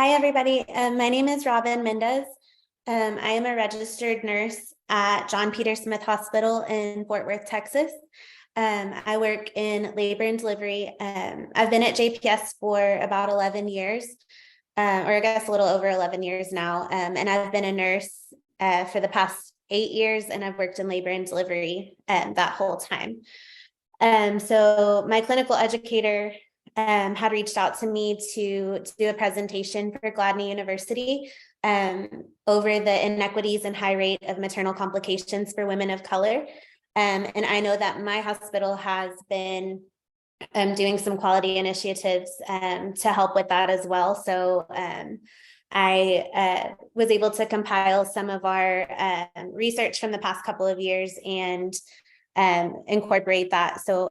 Hi, everybody. My name is Robin Mendez. I am a registered nurse at John Peter Smith Hospital in Fort Worth, Texas. I work in labor and delivery. I've been at JPS for about 11 years, or I guess a little over 11 years now. And I've been a nurse for the past 8 years, and I've worked in labor and delivery that whole time. So my clinical educator had reached out to me to do a presentation for Gladney University over the inequities and high rate of maternal complications for women of color. And I know that my hospital has been doing some quality initiatives to help with that as well. So I was able to compile some of our research from the past couple of years and incorporate that. So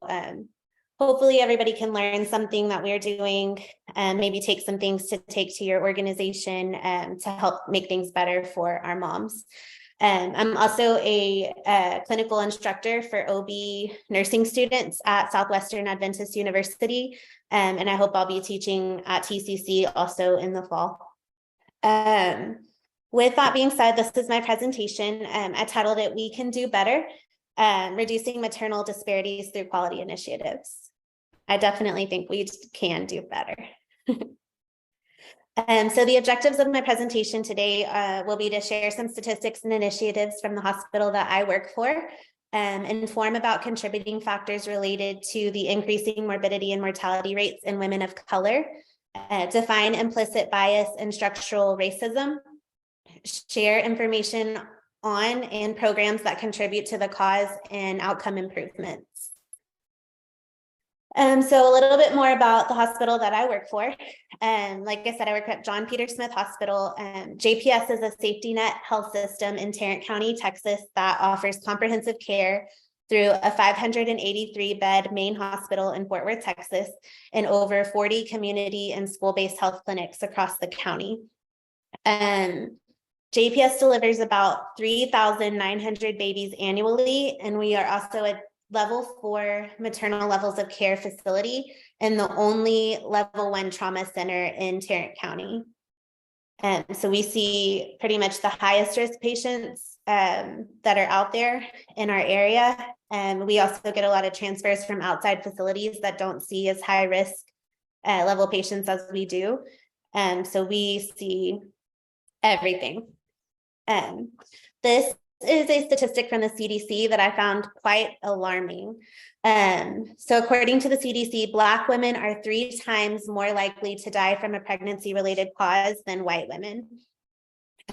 hopefully everybody can learn something that we're doing and maybe take some things to take to your organization to help make things better for our moms. I'm also a clinical instructor for OB nursing students at Southwestern Adventist University, and I hope I'll be teaching at TCC also in the fall. With that being said, this is my presentation. I titled it, "We Can Do Better, Reducing Maternal Disparities Through Quality Initiatives." I definitely think we can do better. So the objectives of my presentation today will be to share some statistics and initiatives from the hospital that I work for, inform about contributing factors related to the increasing morbidity and mortality rates in women of color, define implicit bias and structural racism, share information on and programs that contribute to the cause and outcome improvements. So a little bit more about the hospital that I work for. Like I said, I work at John Peter Smith Hospital. JPS is a safety net health system in Tarrant County, Texas, that offers comprehensive care through a 583-bed main hospital in Fort Worth, Texas, and over 40 community and school-based health clinics across the county. JPS delivers about 3,900 babies annually, and we are also a Level 4 maternal levels of care facility and the only Level 1 trauma center in Tarrant County. So we see pretty much the highest risk patients that are out there in our area. And we also get a lot of transfers from outside facilities that don't see as high risk level patients as we do. So we see everything. This is a statistic from the CDC that I found quite alarming. So according to the CDC, Black women are 3 times more likely to die from a pregnancy-related cause than white women.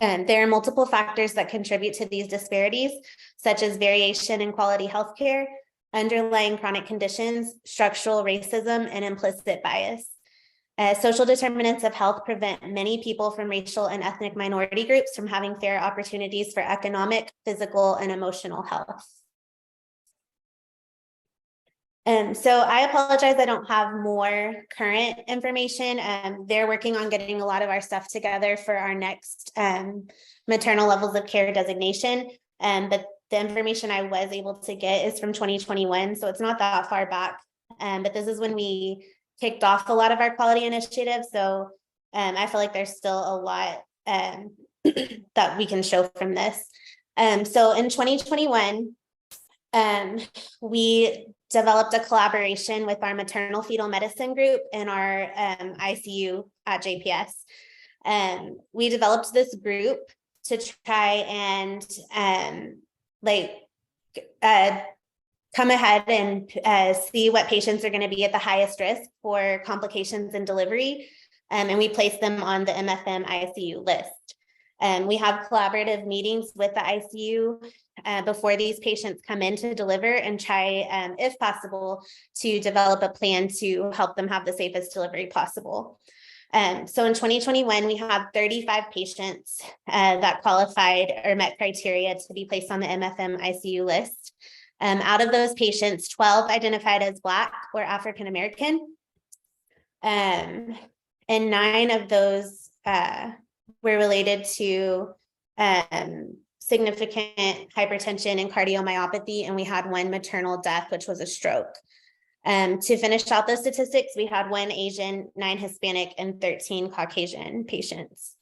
There are multiple factors that contribute to these disparities, such as variation in quality healthcare, underlying chronic conditions, structural racism, and implicit bias. Social determinants of health prevent many people from racial and ethnic minority groups from having fair opportunities for economic, physical, and emotional health. So I apologize, I don't have more current information. They're working on getting a lot of our stuff together for our next maternal levels of care designation. But the information I was able to get is from 2021, so it's not that far back. But this is when we kicked off a lot of our quality initiatives. So I feel like there's still a lot that we can show from this. So in 2021, we developed a collaboration with our maternal fetal medicine group and our ICU at JPS. We developed this group to try and come ahead and see what patients are going to be at the highest risk for complications in delivery, and we place them on the MFM ICU list. We have collaborative meetings with the ICU before these patients come in to deliver and try, if possible, to develop a plan to help them have the safest delivery possible. So in 2021, we had 35 patients that qualified or met criteria to be placed on the MFM ICU list. Out of those patients, 12 identified as Black or African American, and 9 of those were related to significant hypertension and cardiomyopathy, and we had 1 maternal death, which was a stroke. To finish out the statistics, we had 1 Asian, 9 Hispanic, and 13 Caucasian patients.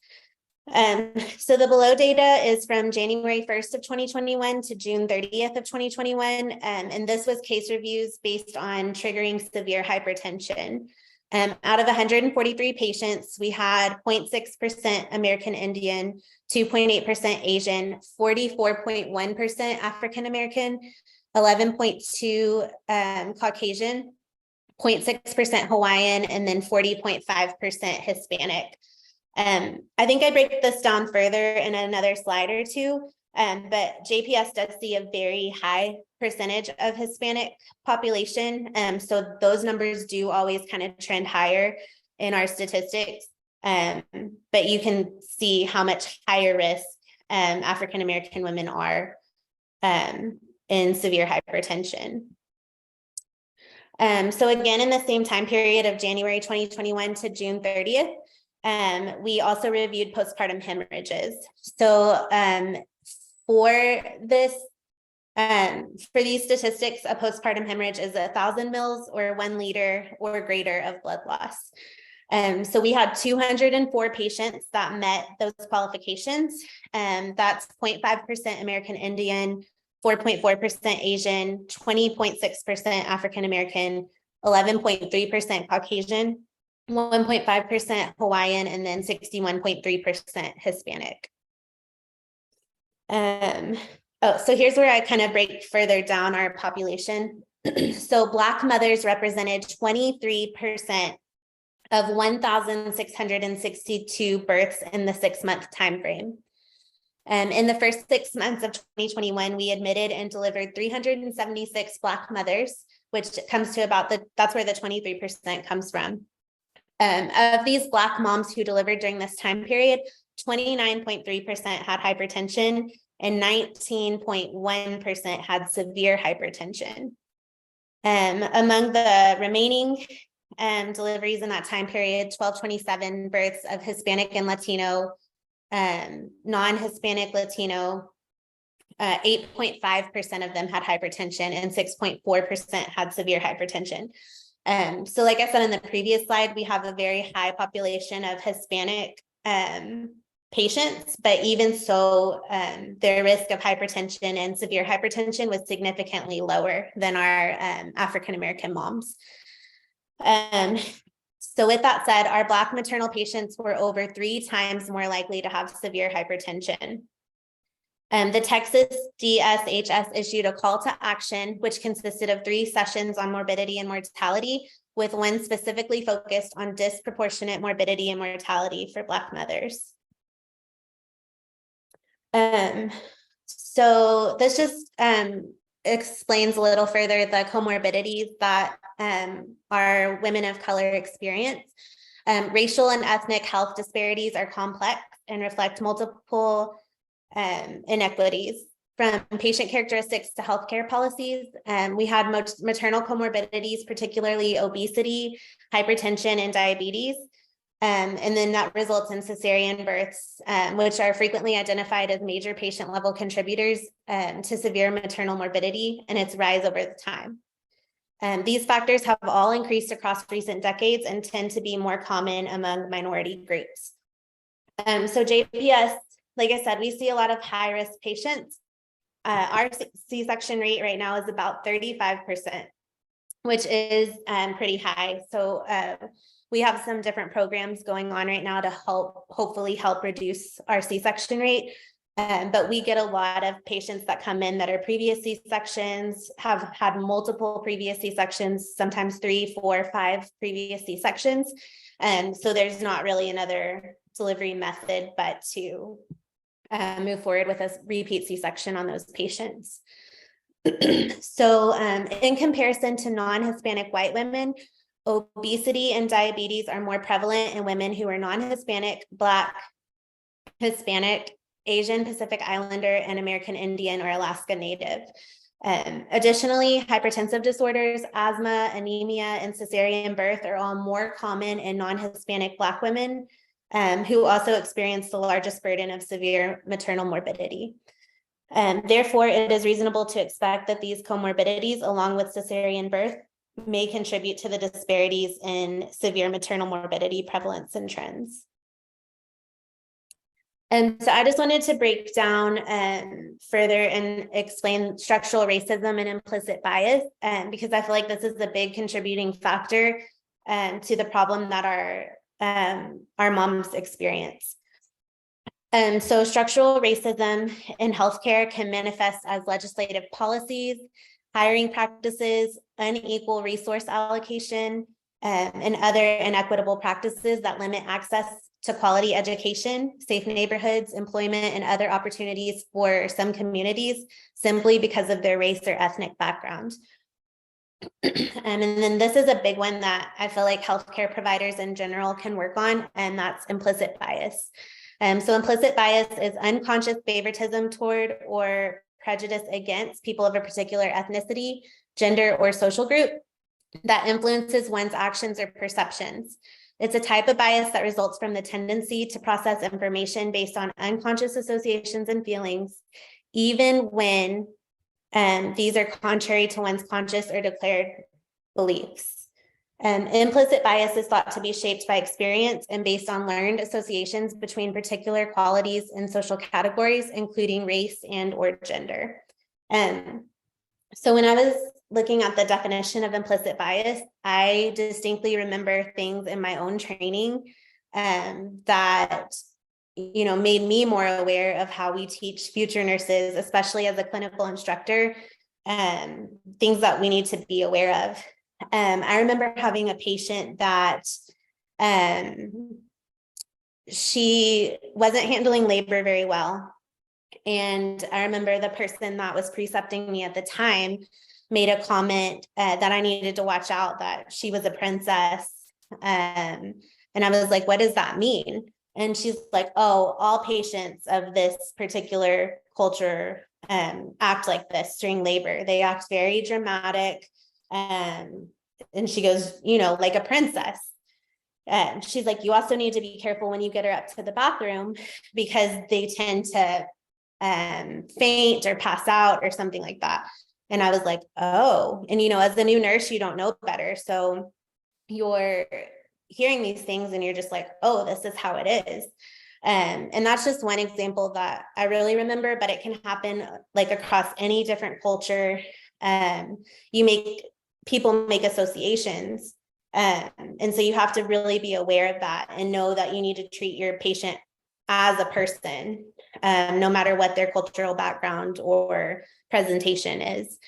So the below data is from January 1st of 2021 to June 30th of 2021. And this was case reviews based on triggering severe hypertension. Out of 143 patients, we had 0.6% American Indian, 2.8% Asian, 44.1% African American, 11.2 Caucasian, 0.6% Hawaiian, and then 40.5% Hispanic. I think I break this down further in another slide or two, but JPS does see a very high percentage of Hispanic population. So those numbers do always kind of trend higher in our statistics. But you can see how much higher risk African American women are in severe hypertension. So again, in the same time period of January 2021 to June 30th, we also reviewed postpartum hemorrhages. So for this, for these statistics, a postpartum hemorrhage is 1,000 mils or 1 liter or greater of blood loss. So we had 204 patients that met those qualifications. That's 0.5% American Indian, 4.4% Asian, 20.6% African American, 11.3% Caucasian, 1.5% Hawaiian, and then 61.3% Hispanic. So here's where I kind of break further down our population. So Black mothers represented 23% of 1,662 births in the 6-month time frame. In the first 6 months of 2021, we admitted and delivered 376 Black mothers, which comes to about that's where the 23% comes from. Of these Black moms who delivered during this time period, 29.3% had hypertension and 19.1% had severe hypertension. Among the remaining deliveries in that time period, 1,227 births of Hispanic and Latino, non-Hispanic Latino, 8.5% of them had hypertension and 6.4% had severe hypertension. So like I said in the previous slide, we have a very high population of Hispanic patients, but even so, their risk of hypertension and severe hypertension was significantly lower than our African-American moms. So with that said, our Black maternal patients were over 3 times more likely to have severe hypertension. The Texas DSHS issued a call to action, which consisted of 3 sessions on morbidity and mortality, with 1 specifically focused on disproportionate morbidity and mortality for Black mothers. So this just explains a little further the comorbidities that our women of color experience. Racial and ethnic health disparities are complex and reflect multiple inequities, from patient characteristics to healthcare policies. We had maternal comorbidities, particularly obesity, hypertension, and diabetes. And then that results in cesarean births, which are frequently identified as major patient level contributors to severe maternal morbidity and its rise over the time. These factors have all increased across recent decades and tend to be more common among minority groups. So JPS, like I said, we see a lot of high-risk patients. Our C-section rate right now is about 35%, which is pretty high. So we have some different programs going on right now to hopefully help reduce our C-section rate. But we get a lot of patients that come in that are previous C-sections, have had multiple previous C-sections, sometimes 3, 4, 5 previous C-sections. So there's not really another delivery method but to move forward with a repeat C-section on those patients. So in comparison to non-Hispanic white women, obesity and diabetes are more prevalent in women who are non-Hispanic, Black, Hispanic, Asian, Pacific Islander, and American Indian or Alaska Native. Additionally, hypertensive disorders, asthma, anemia, and cesarean birth are all more common in non-Hispanic Black women who also experience the largest burden of severe maternal morbidity. Therefore, it is reasonable to expect that these comorbidities, along with cesarean birth, may contribute to the disparities in severe maternal morbidity prevalence and trends. And so I just wanted to break down further and explain structural racism and implicit bias, because I feel like this is a big contributing factor to the problem that our moms experience. And so structural racism in healthcare can manifest as legislative policies, hiring practices, unequal resource allocation, and other inequitable practices that limit access to quality education, safe neighborhoods, employment, and other opportunities for some communities simply because of their race or ethnic background. And then this is a big one that I feel like healthcare providers in general can work on, and that's implicit bias. So implicit bias is unconscious favoritism toward or prejudice against people of a particular ethnicity, gender, or social group that influences one's actions or perceptions. It's a type of bias that results from the tendency to process information based on unconscious associations and feelings, even when these are contrary to one's conscious or declared beliefs. Implicit bias is thought to be shaped by experience and based on learned associations between particular qualities and social categories, including race and or gender. So when I was looking at the definition of implicit bias, I distinctly remember things in my own training that made me more aware of how we teach future nurses, especially as a clinical instructor, things that we need to be aware of. I remember having a patient that she wasn't handling labor very well. And I remember the person that was precepting me at the time made a comment that I needed to watch out, that she was a princess. And I was like, what does that mean? And she's like, oh, all patients of this particular culture act like this during labor. They act very dramatic. And she goes, like a princess. And she's like, you also need to be careful when you get her up to the bathroom, because they tend to faint or pass out or something like that. And I was like, oh, and as a new nurse, you don't know better. So you're hearing these things and you're just like, oh, this is how it is. And that's just one example that I really remember, but it can happen like across any different culture. People make associations. And so you have to really be aware of that and know that you need to treat your patient as a person, no matter what their cultural background or presentation is.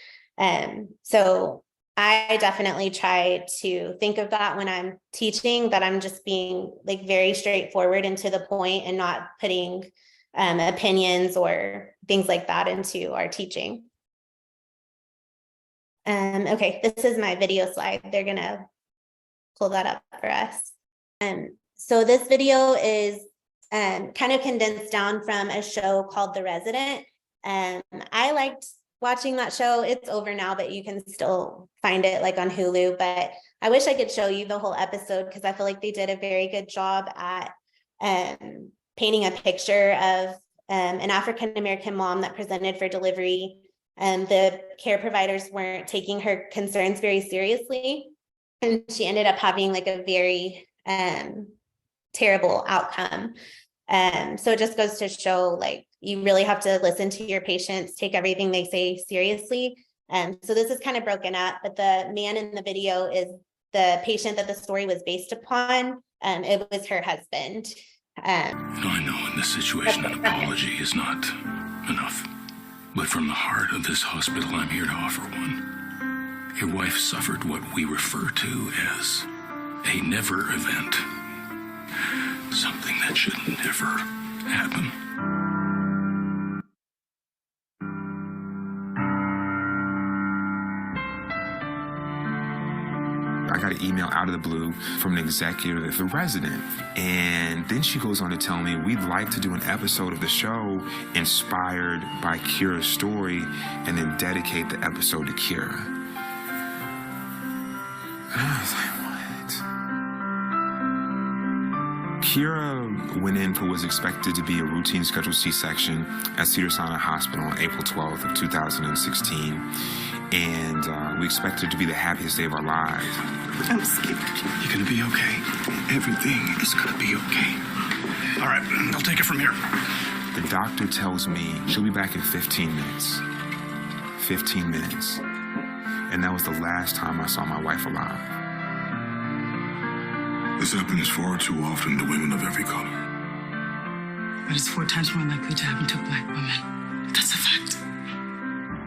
So I definitely try to think of that when I'm teaching, that I'm just being like very straightforward and to the point and not putting opinions or things like that into our teaching. Okay, this is my video slide. They're gonna pull that up for us. So this video is kind of condensed down from a show called The Resident. I liked watching that show. It's over now, but you can still find it like on Hulu. But I wish I could show you the whole episode, because I feel like they did a very good job at painting a picture of an African-American mom that presented for delivery. The care providers weren't taking her concerns very seriously. And she ended up having like a very terrible outcome. So it just goes to show, like, you really have to listen to your patients, take everything they say seriously. So this is kind of broken up, but the man in the video is the patient that the story was based upon. It was her husband. I know in this situation an apology is not enough, but from the heart of this hospital, I'm here to offer one. Your wife suffered what we refer to as a never event. Something that should never happen. I got an email out of the blue from an executive of The Resident. And then she goes on to tell me, we'd like to do an episode of the show inspired by Kira's story and then dedicate the episode to Kira. And I was like, what? Kira went in for what was expected to be a routine scheduled C-section at Cedars-Sinai Hospital on April 12th of 2016. And we expected it to be the happiest day of our lives. I'm scared. You're gonna be okay. Everything is gonna be okay. All right, I'll take it from here. The doctor tells me she'll be back in 15 minutes. 15 minutes. And that was the last time I saw my wife alive. This happens far too often to women of every color. But it's 4 times more likely to happen to Black women. That's a fact.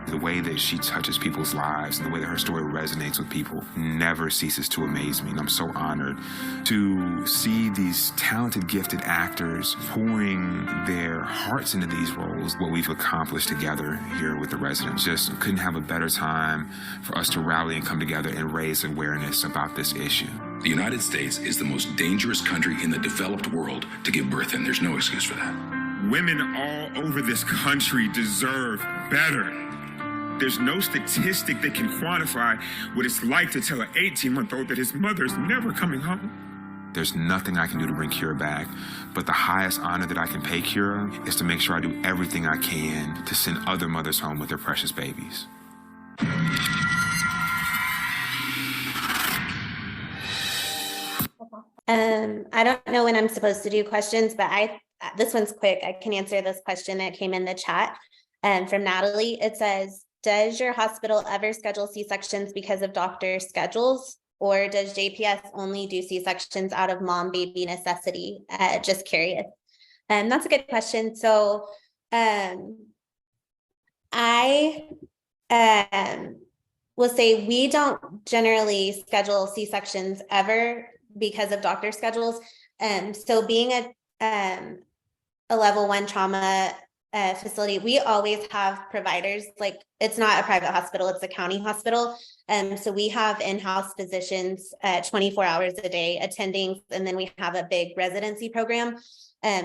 The way that she touches people's lives and the way that her story resonates with people never ceases to amaze me. And I'm so honored to see these talented, gifted actors pouring their hearts into these roles. What we've accomplished together here with the residents, just couldn't have a better time for us to rally and come together and raise awareness about this issue. The United States is the most dangerous country in the developed world to give birth in. There's no excuse for that. Women all over this country deserve better. There's no statistic that can quantify what it's like to tell an 18-month-old that his mother's never coming home. There's nothing I can do to bring Kira back, but the highest honor that I can pay Kira is to make sure I do everything I can to send other mothers home with their precious babies. I don't know when I'm supposed to do questions, but this one's quick. I can answer this question that came in the chat from Natalie. It says, does your hospital ever schedule C-sections because of doctor schedules, or does JPS only do C-sections out of mom-baby necessity? Just curious. That's a good question. So I will say we don't generally schedule C-sections ever because of doctor schedules. So being a level 1 trauma facility, we always have providers. Like, it's not a private hospital, it's a county hospital. So we have in-house physicians 24 hours a day attending, and then we have a big residency program.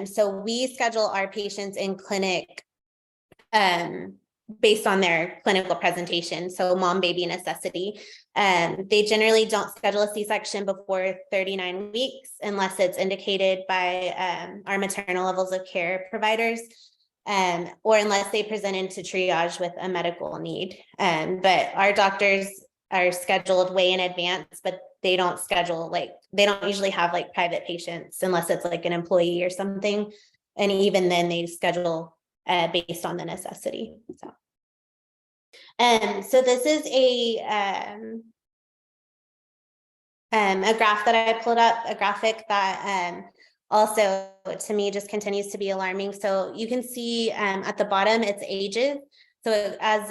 So we schedule our patients in clinic based on their clinical presentation. So mom baby necessity. They generally don't schedule a C-section before 39 weeks unless it's indicated by our maternal levels of care providers, or unless they present into triage with a medical need. But our doctors are scheduled way in advance, but they don't schedule, they don't usually have private patients unless it's like an employee or something. And even then they schedule based on the necessity. So this is a graph that I pulled up, a graphic that also to me just continues to be alarming. So you can see at the bottom, it's ages. So as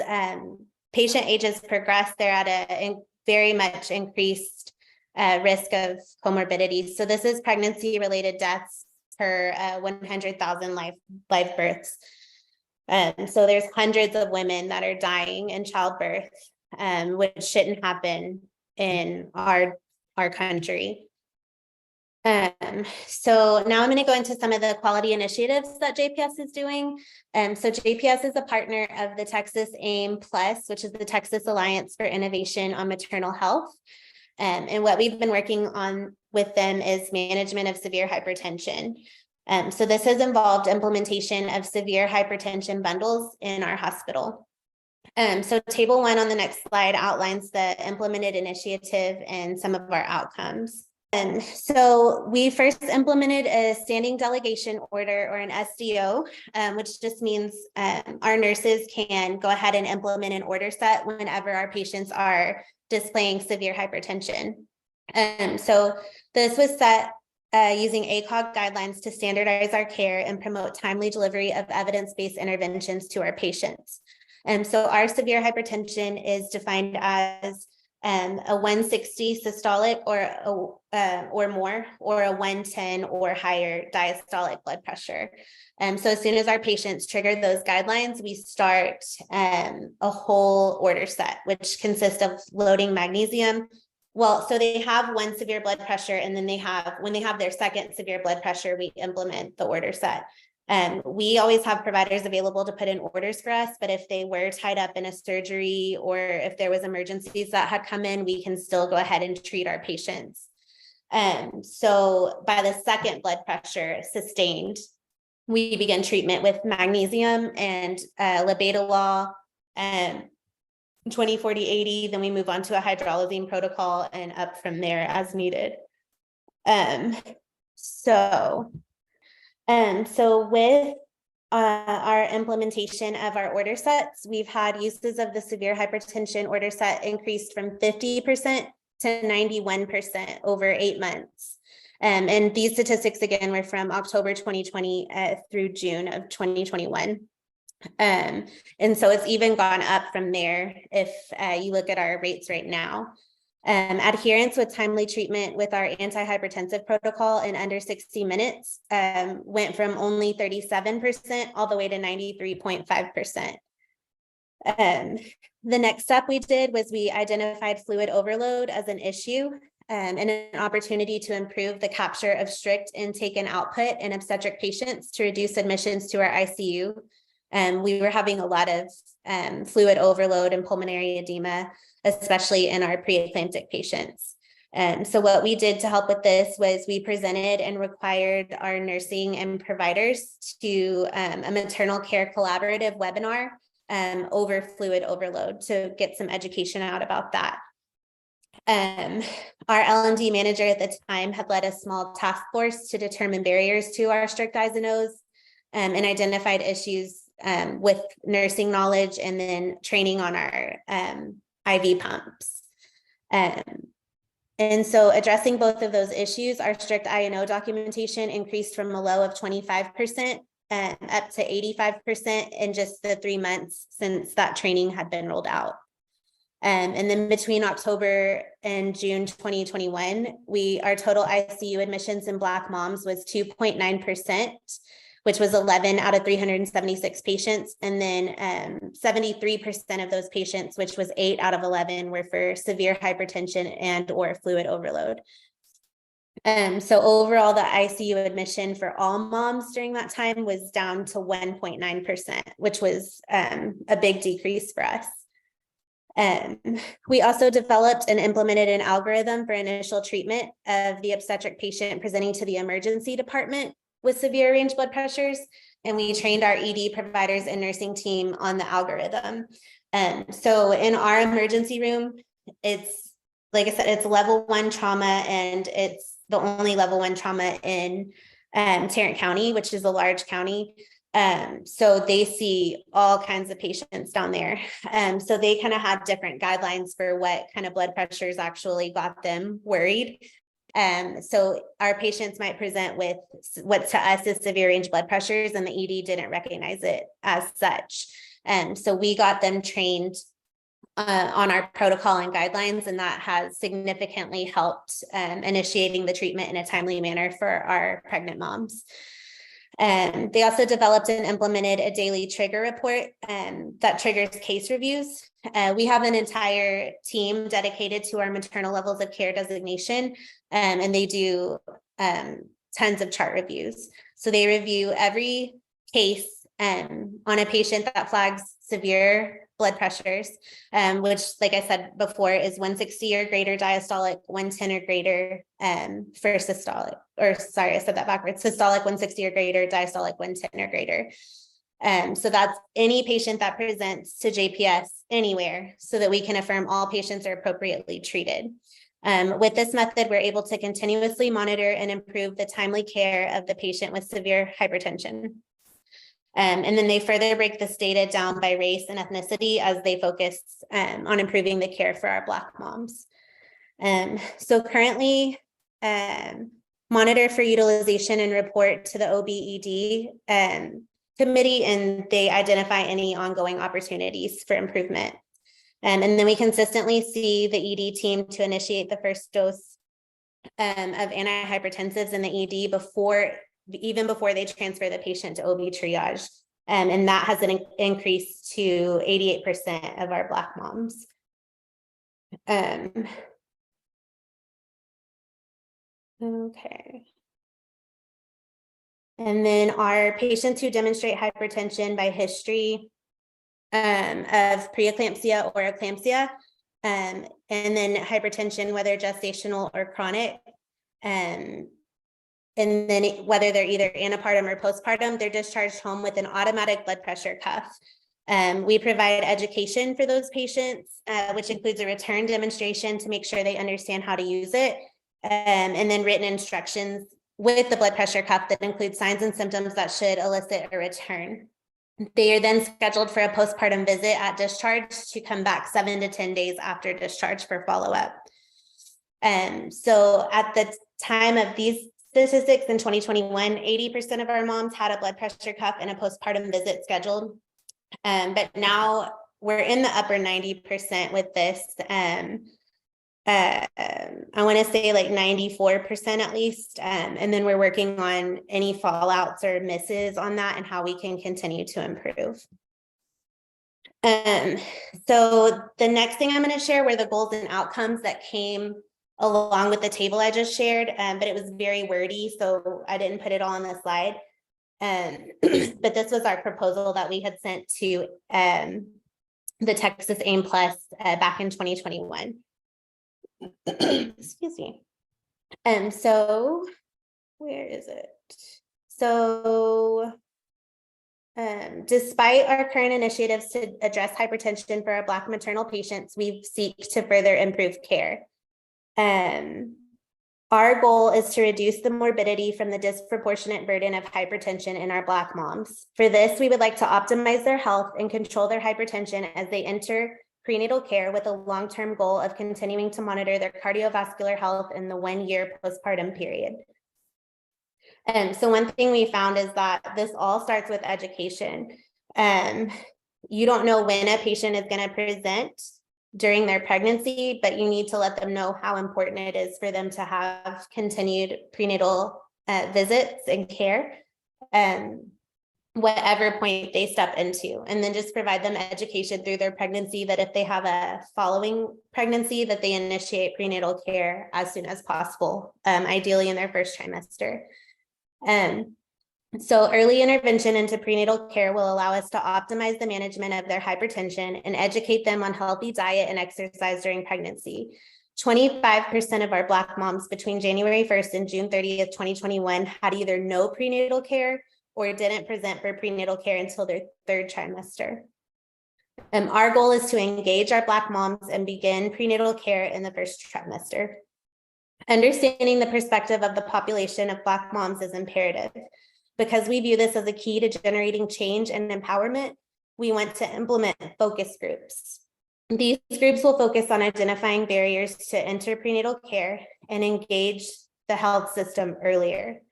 patient ages progress, they're at a very much increased risk of comorbidities. So this is pregnancy-related deaths per 100,000 live births. So there's hundreds of women that are dying in childbirth, which shouldn't happen in our country. So now I'm going to go into some of the quality initiatives that JPS is doing. So JPS is a partner of the Texas AIM Plus, which is the Texas Alliance for Innovation on Maternal Health. And what we've been working on with them is management of severe hypertension. So this has involved implementation of severe hypertension bundles in our hospital. So table 1 on the next slide outlines the implemented initiative and some of our outcomes. So we first implemented a standing delegation order, or an SDO, which just means our nurses can go ahead and implement an order set whenever our patients are displaying severe hypertension. So this was set using ACOG guidelines to standardize our care and promote timely delivery of evidence-based interventions to our patients. So our severe hypertension is defined as a 160 systolic or more, or a 110 or higher diastolic blood pressure. So as soon as our patients trigger those guidelines, we start a whole order set, which consists of loading magnesium. Well, so they have one severe blood pressure, and then when they have their second severe blood pressure, we implement the order set. We always have providers available to put in orders for us, but if they were tied up in a surgery or if there was emergencies that had come in, we can still go ahead and treat our patients. So by the second blood pressure sustained, we begin treatment with magnesium and labetalol, 20/40/80. Then we move on to a hydralazine protocol and up from there as needed. So with our implementation of our order sets, we've had uses of the severe hypertension order set increased from 50% to 91% over 8 months. And these statistics, again, were from October 2020 through June of 2021. And so it's even gone up from there if you look at our rates right now. Adherence with timely treatment with our antihypertensive protocol in under 60 minutes went from only 37% all the way to 93.5%. The next step we did was we identified fluid overload as an issue and an opportunity to improve the capture of strict intake and output in obstetric patients to reduce admissions to our ICU. We were having a lot of fluid overload and pulmonary edema, especially in our preeclamptic patients. So what we did to help with this was we presented and required our nursing and providers to a maternal care collaborative webinar over fluid overload to get some education out about that. Our L&D manager at the time had led a small task force to determine barriers to our strict I's and O's and identified issues with nursing knowledge and then training on our IV pumps. And so addressing both of those issues, our strict I&O documentation increased from a low of 25% up to 85% in just the 3 months since that training had been rolled out. And then between October and June 2021, our total ICU admissions in Black moms was 2.9%, which was 11 out of 376 patients. And then 73% of those patients, which was 8 out of 11, were for severe hypertension and or fluid overload. So overall, the ICU admission for all moms during that time was down to 1.9%, which was a big decrease for us. We also developed and implemented an algorithm for initial treatment of the obstetric patient presenting to the emergency department with severe range blood pressures, and we trained our ED providers and nursing team on the algorithm. So in our emergency room, it's, like I said, it's level 1 trauma, and it's the only level 1 trauma in Tarrant County, which is a large county. So they see all kinds of patients down there. So they kind of had different guidelines for what kind of blood pressures actually got them worried. So our patients might present with what to us is severe range blood pressures, and the ED didn't recognize it as such. So we got them trained on our protocol and guidelines, and that has significantly helped initiating the treatment in a timely manner for our pregnant moms. They also developed and implemented a daily trigger report that triggers case reviews. We have an entire team dedicated to our maternal levels of care designation, and they do tons of chart reviews. So they review every case on a patient that flags severe blood pressures, which, like I said before, is 160 or greater diastolic, 110 or greater for systolic, or sorry, I said that backwards, systolic 160 or greater, diastolic 110 or greater. So that's any patient that presents to JPS anywhere, so that we can affirm all patients are appropriately treated. With this method, we're able to continuously monitor and improve the timely care of the patient with severe hypertension. And then they further break this data down by race and ethnicity as they focus on improving the care for our Black moms. So currently, monitor for utilization and report to the OBED committee, and they identify any ongoing opportunities for improvement. And then we consistently see the ED team to initiate the first dose of antihypertensives in the ED even before they transfer the patient to OB triage. And that has an increase to 88% of our Black moms. Okay. And then our patients who demonstrate hypertension by history of preeclampsia or eclampsia, and then hypertension, whether gestational or chronic, And then whether they're either antepartum or postpartum, they're discharged home with an automatic blood pressure cuff. We provide education for those patients, which includes a return demonstration to make sure they understand how to use it, and then written instructions with the blood pressure cuff that includes signs and symptoms that should elicit a return. They are then scheduled for a postpartum visit at discharge to come back 7 to 10 days after discharge for follow-up. So at the time of these statistics in 2021, 80% of our moms had a blood pressure cuff and a postpartum visit scheduled. But now we're in the upper 90% with this. I want to say like 94% at least. And then we're working on any fallouts or misses on that and how we can continue to improve. So the next thing I'm going to share were the goals and outcomes that came along with the table I just shared, but it was very wordy, so I didn't put it all on the slide. But this was our proposal that we had sent to the Texas AIM Plus back in 2021. Excuse me. So where is it? So despite our current initiatives to address hypertension for our Black maternal patients, we seek to further improve care. Our goal is to reduce the morbidity from the disproportionate burden of hypertension in our Black moms. For this, we would like to optimize their health and control their hypertension as they enter prenatal care, with a long-term goal of continuing to monitor their cardiovascular health in the 1-year postpartum period. So one thing we found is that this all starts with education. You don't know when a patient is going to present during their pregnancy, but you need to let them know how important it is for them to have continued prenatal visits and care, whatever point they step into, and then just provide them education through their pregnancy that if they have a following pregnancy, that they initiate prenatal care as soon as possible, ideally in their first trimester. So early intervention into prenatal care will allow us to optimize the management of their hypertension and educate them on healthy diet and exercise during pregnancy. 25% of our Black moms between January 1st and June 30th, 2021 had either no prenatal care or didn't present for prenatal care until their 3rd trimester. Our goal is to engage our Black moms and begin prenatal care in the 1st trimester. Understanding the perspective of the population of Black moms is imperative. Because we view this as a key to generating change and empowerment, we want to implement focus groups. These groups will focus on identifying barriers to enter prenatal care and engage the health system earlier.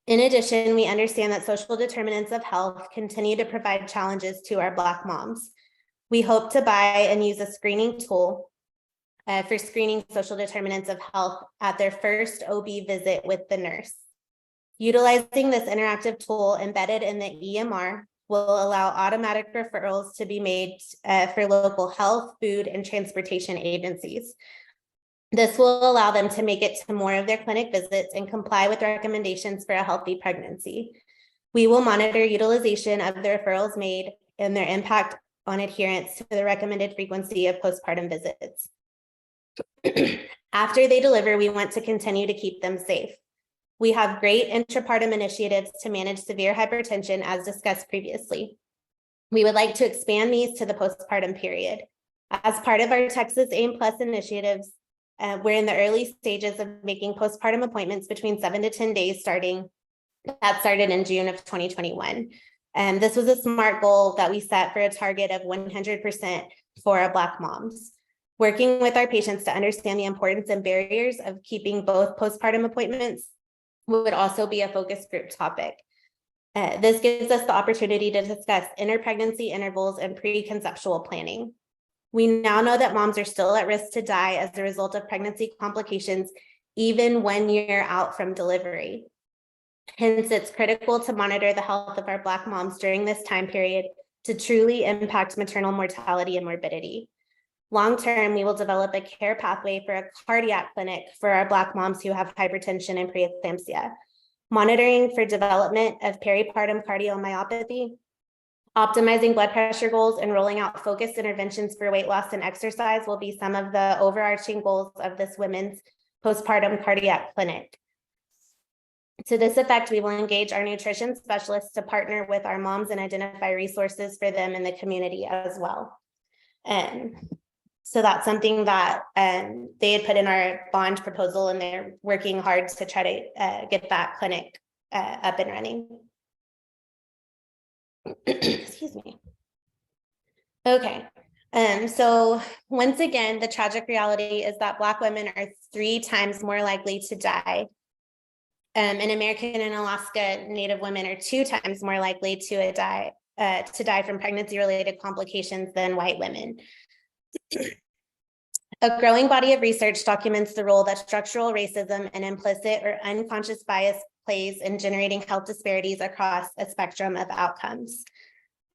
In addition, we understand that social determinants of health continue to provide challenges to our Black moms. We hope to buy and use a screening tool for screening social determinants of health at their first OB visit with the nurse. Utilizing this interactive tool embedded in the EMR will allow automatic referrals to be made for local health, food, and transportation agencies. This will allow them to make it to more of their clinic visits and comply with recommendations for a healthy pregnancy. We will monitor utilization of the referrals made and their impact on adherence to the recommended frequency of postpartum visits. After they deliver, we want to continue to keep them safe. We have great intrapartum initiatives to manage severe hypertension, as discussed previously. We would like to expand these to the postpartum period. As part of our Texas AIM Plus initiatives, we're in the early stages of making postpartum appointments between 7 to 10 days that started in June of 2021. This was a SMART goal that we set for a target of 100% for our Black moms. Working with our patients to understand the importance and barriers of keeping both postpartum appointments would also be a focus group topic. This gives us the opportunity to discuss inter-pregnancy intervals and pre-conceptual planning. We now know that moms are still at risk to die as a result of pregnancy complications, even 1 year out from delivery. Hence, it's critical to monitor the health of our Black moms during this time period to truly impact maternal mortality and morbidity. Long-term, we will develop a care pathway for a cardiac clinic for our Black moms who have hypertension and preeclampsia, monitoring for development of peripartum cardiomyopathy, optimizing blood pressure goals, and rolling out focused interventions for weight loss and exercise will be some of the overarching goals of this women's postpartum cardiac clinic. To this effect, we will engage our nutrition specialists to partner with our moms and identify resources for them in the community as well. So that's something that they had put in our bond proposal, and they're working hard to try to get that clinic up and running. Excuse me. Okay. So once again, the tragic reality is that Black women are 3 times more likely to die. And American and Alaska Native women are 2 times more likely to die from pregnancy-related complications than white women. A growing body of research documents the role that structural racism and implicit or unconscious bias plays in generating health disparities across a spectrum of outcomes.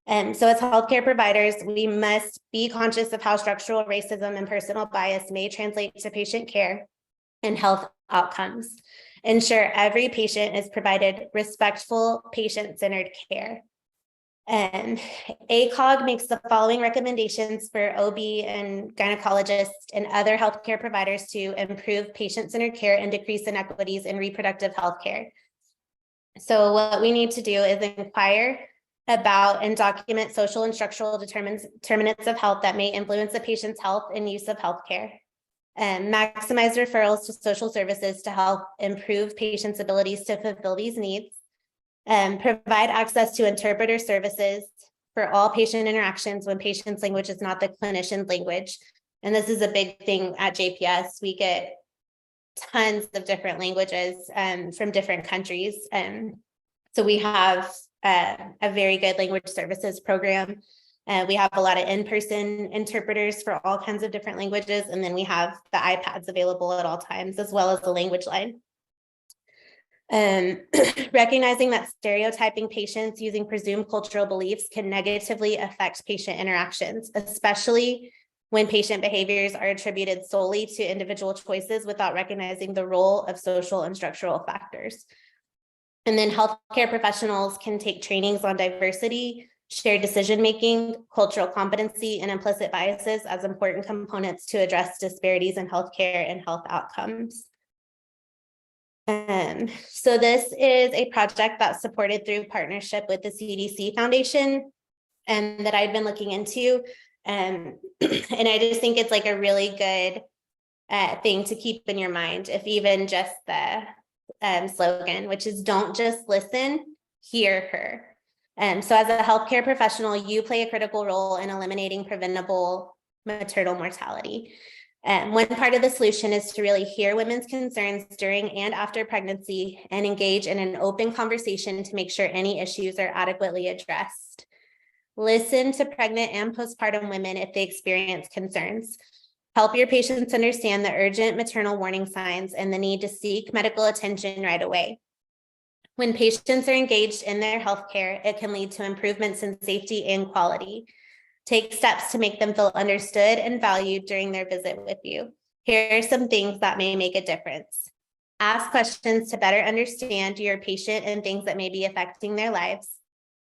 So as healthcare providers, we must be conscious of how structural racism and personal bias may translate to patient care and health outcomes. Ensure every patient is provided respectful, patient-centered care. ACOG makes the following recommendations for OB and gynecologists and other healthcare providers to improve patient-centered care and decrease inequities in reproductive health care. So what we need to do is inquire about and document social and structural determinants of health that may influence a patient's health and use of healthcare. Maximize referrals to social services to help improve patients' abilities to fulfill these needs. Provide access to interpreter services for all patient interactions when patient's language is not the clinician's language. And this is a big thing at JPS. We get tons of different languages from different countries. So we have a very good language services program. We have a lot of in-person interpreters for all kinds of different languages. And then we have the iPads available at all times, as well as the language line. Recognizing that stereotyping patients using presumed cultural beliefs can negatively affect patient interactions, especially when patient behaviors are attributed solely to individual choices without recognizing the role of social and structural factors. And then healthcare professionals can take trainings on diversity, shared decision-making, cultural competency, and implicit biases as important components to address disparities in healthcare and health outcomes. So this is a project that's supported through partnership with the CDC Foundation and that I've been looking into. And I just think it's like a really good thing to keep in your mind, if even just the slogan, which is don't just listen, hear her. So as a healthcare professional, you play a critical role in eliminating preventable maternal mortality. One part of the solution is to really hear women's concerns during and after pregnancy and engage in an open conversation to make sure any issues are adequately addressed. Listen to pregnant and postpartum women if they experience concerns. Help your patients understand the urgent maternal warning signs and the need to seek medical attention right away. When patients are engaged in their healthcare, it can lead to improvements in safety and quality. Take steps to make them feel understood and valued during their visit with you. Here are some things that may make a difference. Ask questions to better understand your patient and things that may be affecting their lives.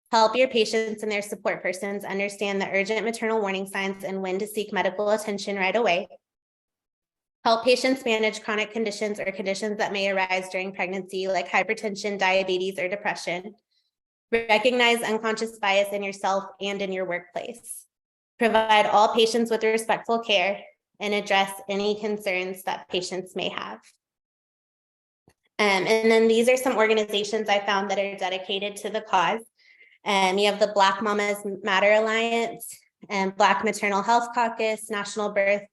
Help your patients and their support persons understand the urgent maternal warning signs and when to seek medical attention right away. Help patients manage chronic conditions or conditions that may arise during pregnancy, like hypertension, diabetes, or depression. Recognize unconscious bias in yourself and in your workplace. Provide all patients with respectful care and address any concerns that patients may have. And then these are some organizations I found that are dedicated to the cause. You have the Black Mamas Matter Alliance and Black Maternal Health Caucus, National Birth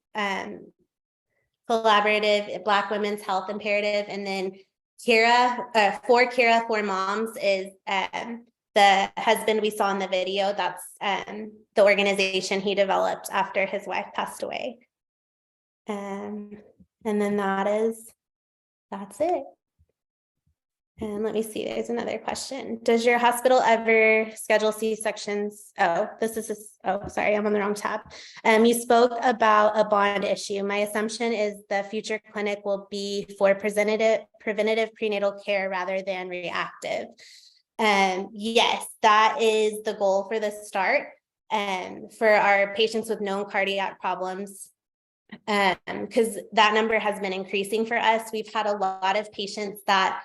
Collaborative, Black Women's Health Imperative, and then Kira, for Moms is the husband we saw in the video. That's the organization he developed after his wife passed away. And then that's it. And let me see, there's another question. Does your hospital ever schedule C-sections? Oh, sorry, I'm on the wrong tab. You spoke about a bond issue. My assumption is the future clinic will be for preventative prenatal care rather than reactive. Yes, that is the goal for the start. For our patients with known cardiac problems, because that number has been increasing for us. We've had a lot of patients that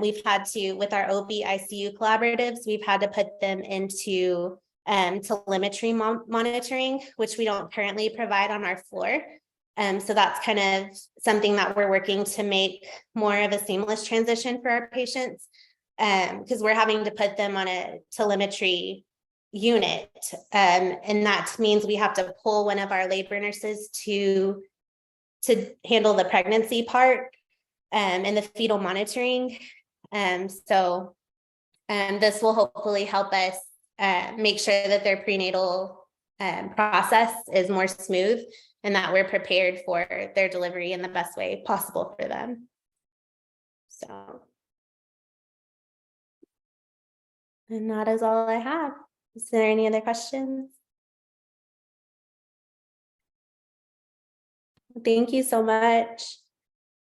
we've had to, with our OB ICU collaboratives, we've had to put them into telemetry monitoring, which we don't currently provide on our floor. So that's kind of something that we're working to make more of a seamless transition for our patients, because we're having to put them on a telemetry unit. And that means we have to pull one of our labor nurses to handle the pregnancy part and the fetal monitoring. So this will hopefully help us make sure that their prenatal process is more smooth and that we're prepared for their delivery in the best way possible for them. So, and that is all I have. Is there any other questions? Thank you so much.